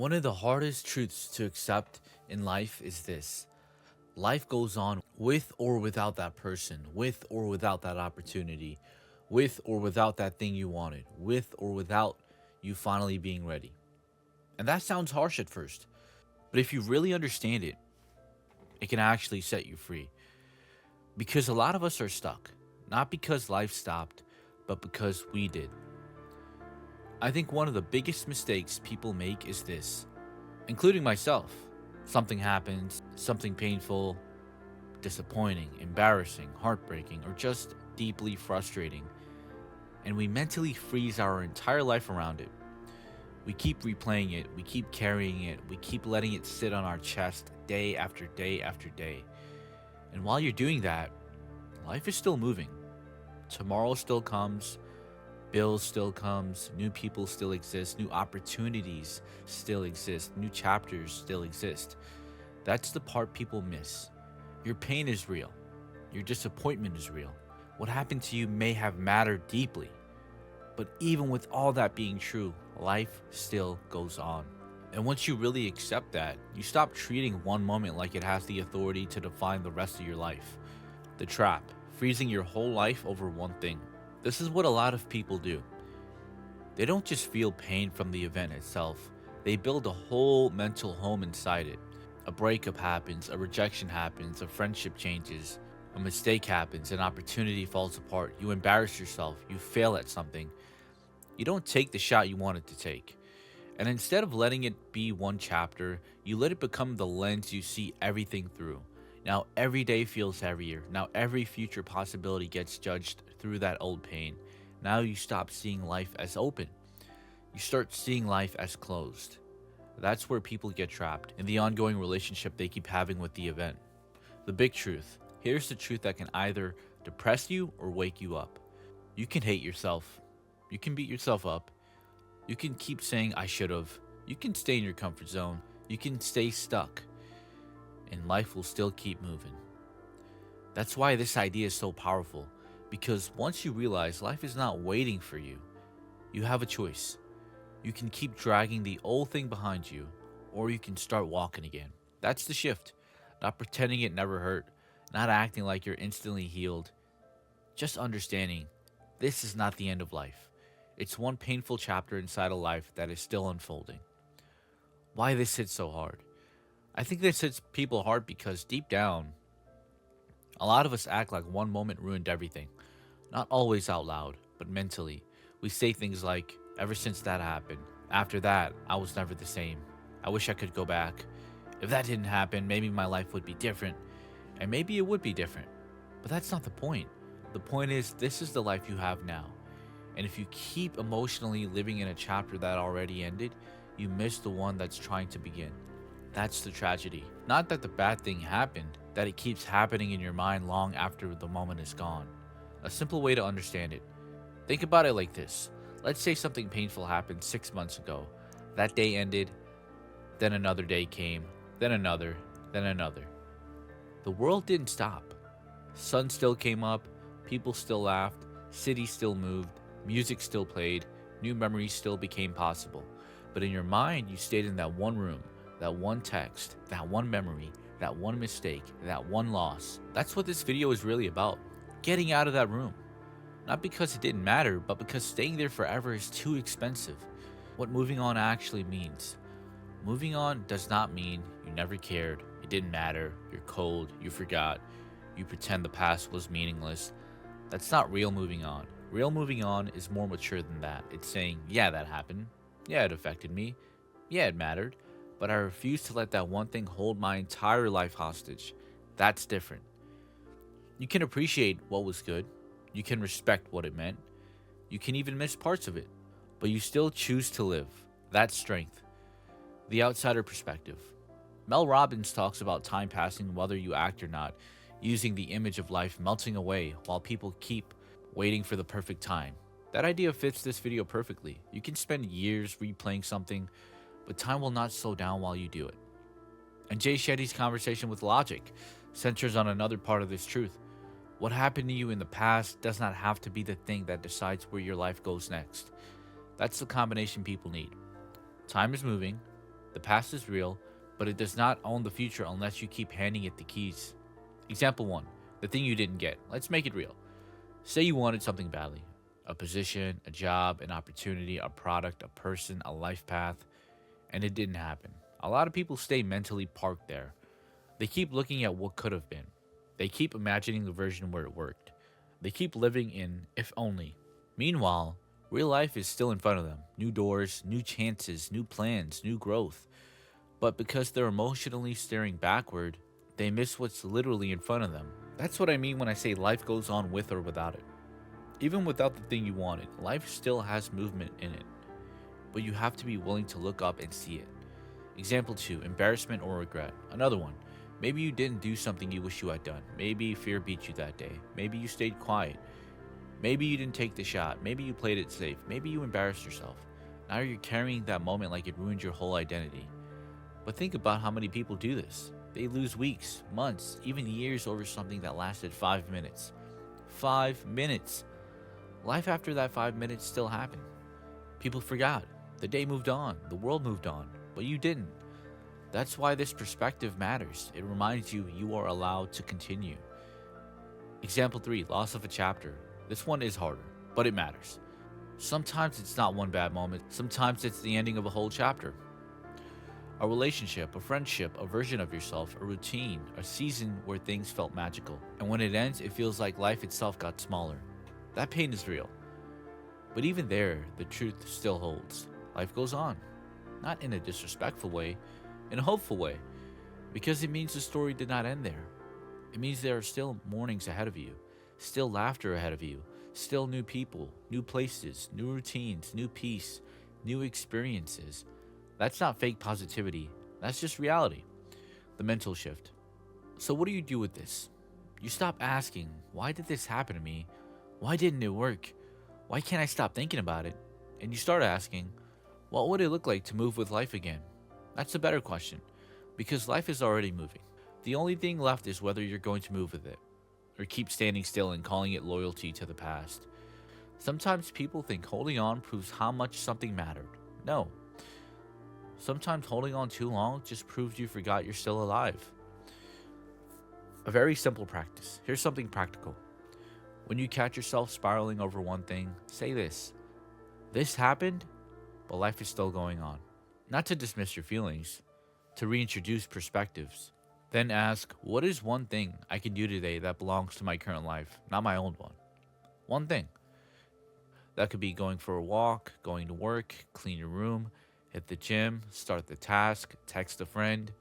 One of the hardest truths to accept in life is this: life goes on with or without that person, with or without that opportunity, with or without that thing you wanted, with or without you finally being ready. And that sounds harsh at first, but if you really understand it, it can actually set you free. Because a lot of us are stuck, not because life stopped, but because we did. I think one of the biggest mistakes people make is this, including myself. Something happens, something painful, disappointing, embarrassing, heartbreaking, or just deeply frustrating, and we mentally freeze our entire life around it. We keep replaying it, we keep carrying it, we keep letting it sit on our chest day after day after day. And while you're doing that, life is still moving. Tomorrow still comes, bills still comes, new people still exist, new opportunities still exist, new chapters still exist. That's the part people miss. Your pain is real. Your disappointment is real. What happened to you may have mattered deeply. But even with all that being true, life still goes on. And once you really accept that, you stop treating one moment like it has the authority to define the rest of your life. The trap, freezing your whole life over one thing. This is what a lot of people do. They don't just feel pain from the event itself, they build a whole mental home inside it. A breakup happens, a rejection happens, a friendship changes, a mistake happens, an opportunity falls apart, you embarrass yourself, you fail at something. You don't take the shot you wanted to take. And instead of letting it be one chapter, you let it become the lens you see everything through. Now every day feels heavier. Now every future possibility gets judged through that old pain. Now you stop seeing life as open. You start seeing life as closed. That's where people get trapped in the ongoing relationship they keep having with the event. The big truth. Here's the truth that can either depress you or wake you up. You can hate yourself. You can beat yourself up. You can keep saying, I should have. You can stay in your comfort zone. You can stay stuck. And life will still keep moving. That's why this idea is so powerful. Because once you realize life is not waiting for you, you have a choice. You can keep dragging the old thing behind you, or you can start walking again. That's the shift. Not pretending it never hurt, not acting like you're instantly healed. Just understanding this is not the end of life. It's one painful chapter inside a life that is still unfolding. Why this hits so hard? I think this hits people hard because deep down, a lot of us act like one moment ruined everything. Not always out loud, but mentally. We say things like, ever since that happened, after that, I was never the same. I wish I could go back. If that didn't happen, maybe my life would be different. And maybe it would be different. But that's not the point. The point is, this is the life you have now. And if you keep emotionally living in a chapter that already ended, you miss the one that's trying to begin. That's the tragedy. Not that the bad thing happened, that it keeps happening in your mind long after the moment is gone. A simple way to understand it. Think about it like this. Let's say something painful happened 6 months ago. That day ended, then another day came, then another, then another. The world didn't stop. Sun still came up, people still laughed, cities still moved, music still played, new memories still became possible. But in your mind, you stayed in that one room, that one text, that one memory, that one mistake, that one loss. That's what this video is really about. Getting out of that room. Not because it didn't matter, but because staying there forever is too expensive. What moving on actually means. Moving on does not mean you never cared, it didn't matter, you're cold, you forgot, you pretend the past was meaningless. That's not real moving on. Real moving on is more mature than that. It's saying, yeah, that happened. Yeah, it affected me. Yeah, it mattered. But I refuse to let that one thing hold my entire life hostage. That's different. You can appreciate what was good. You can respect what it meant. You can even miss parts of it. But you still choose to live. That's strength. The outsider perspective. Mel Robbins talks about time passing whether you act or not, using the image of life melting away while people keep waiting for the perfect time. That idea fits this video perfectly. You can spend years replaying something, but time will not slow down while you do it. And Jay Shetty's conversation with Logic centers on another part of this truth. What happened to you in the past does not have to be the thing that decides where your life goes next. That's the combination people need. Time is moving, The past is real, but it does not own the future unless you keep handing it the keys. Example 1. The thing you didn't get. Let's make it real. Say you wanted something badly: a position, a job, an opportunity, a product, a person, a life path, and it didn't happen. A lot of people stay mentally parked there. They keep looking at what could have been. They keep imagining the version where it worked. They keep living in if only. Meanwhile, real life is still in front of them: new doors, new chances, new plans, new growth. But because they're emotionally staring backward, they miss what's literally in front of them. That's what I mean when I say life goes on with or without it. Even without the thing you wanted, life still has movement in it. But you have to be willing to look up and see it. Example 2, embarrassment or regret. Another one. Maybe you didn't do something you wish you had done. Maybe fear beat you that day. Maybe you stayed quiet. Maybe you didn't take the shot. Maybe you played it safe. Maybe you embarrassed yourself. Now you're carrying that moment like it ruined your whole identity. But think about how many people do this. They lose weeks, months, even years over something that lasted 5 minutes. 5 minutes. Life after that 5 minutes still happened. People forgot. The day moved on. The world moved on. But you didn't. That's why this perspective matters. It reminds you you are allowed to continue. Example 3, loss of a chapter. This one is harder, but it matters. Sometimes it's not one bad moment. Sometimes it's the ending of a whole chapter. A relationship, a friendship, a version of yourself, a routine, a season where things felt magical. And when it ends, it feels like life itself got smaller. That pain is real. But even there, the truth still holds. Life goes on. Not in a disrespectful way, in a hopeful way. Because it means the story did not end there. It means there are still mornings ahead of you, still laughter ahead of you, still new people, new places, new routines, new peace, new experiences. That's not fake positivity. That's just reality. The mental shift. So what do you do with this? You stop asking, why did this happen to me? Why didn't it work? Why can't I stop thinking about it? And you start asking, what would it look like to move with life again? That's a better question, because life is already moving. The only thing left is whether you're going to move with it, or keep standing still and calling it loyalty to the past. Sometimes people think holding on proves how much something mattered. No. Sometimes holding on too long just proves you forgot you're still alive. A very simple practice. Here's something practical. When you catch yourself spiraling over one thing, say this: this happened, but life is still going on. Not to dismiss your feelings, to reintroduce perspectives. Then ask, what is one thing I can do today that belongs to my current life, not my old one? One thing. That could be going for a walk, going to work, clean your room, hit the gym, start the task, text a friend,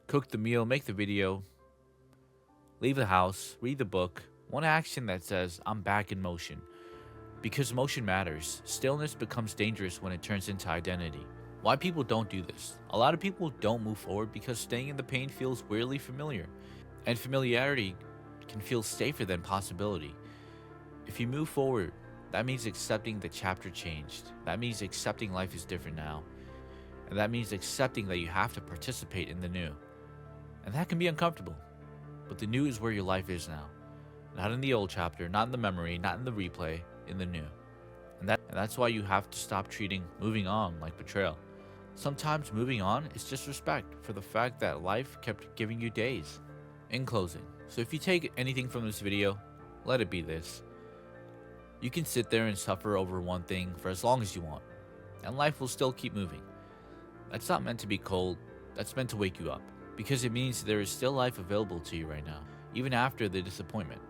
cook the meal, make the video, leave the house, read the book. One action that says, I'm back in motion. Because motion matters. Stillness becomes dangerous when it turns into identity. Why people don't do this? A lot of people don't move forward because staying in the pain feels weirdly familiar. And familiarity can feel safer than possibility. If you move forward, that means accepting the chapter changed. That means accepting life is different now. And that means accepting that you have to participate in the new. And that can be uncomfortable. But the new is where your life is now. Not in the old chapter, not in the memory, not in the replay, in the new. And that's why you have to stop treating moving on like betrayal. Sometimes moving on is just respect for the fact that life kept giving you days. In closing, so if you take anything from this video, let it be this. You can sit there and suffer over one thing for as long as you want, and life will still keep moving. That's not meant to be cold, that's meant to wake you up, because it means there is still life available to you right now, even after the disappointment,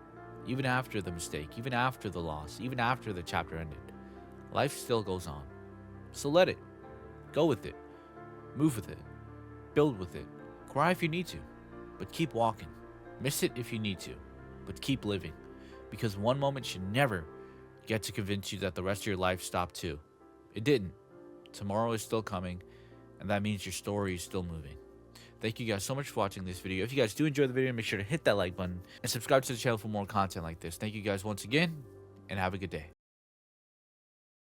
even after the mistake, even after the loss, even after the chapter ended. Life still goes on. So let it. Go with it. Move with it. Build with it. Cry if you need to, but keep walking. Miss it if you need to, but keep living. Because one moment should never get to convince you that the rest of your life stopped too. It didn't. Tomorrow is still coming, and that means your story is still moving. Thank you guys so much for watching this video. If you guys do enjoy the video, make sure to hit that like button and subscribe to the channel for more content like this. Thank you guys once again, and have a good day.